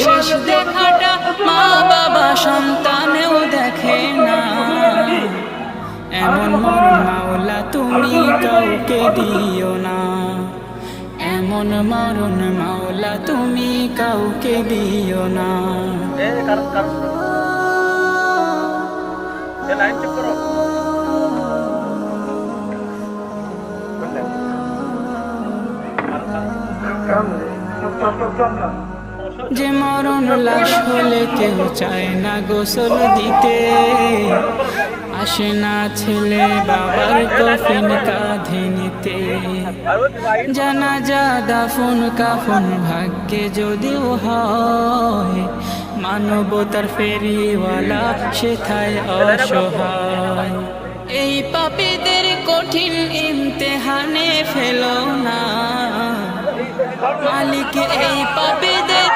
শেষ দেখাটা মা বাবা সন্তানেও দেখে না। এমন মরণ মাওলা তুমি কাউকে দিও না, এমন মরণ মাওলা তুমি কাউকে দিও না। যে মরণ লাশ হলে কেউ চায় না গোসল দিতে, আসে না ছেলে বাবার কফিন কাঁধে নিতে। জানাজা দাফন কাফন ভাগ্যে যদিও হয়, মানবতার ফেরিওয়ালা সেথায় অসহায়। এই পাপীদের কঠিন ইমতেহানে ফেলো না মালিক, এই পাপীদের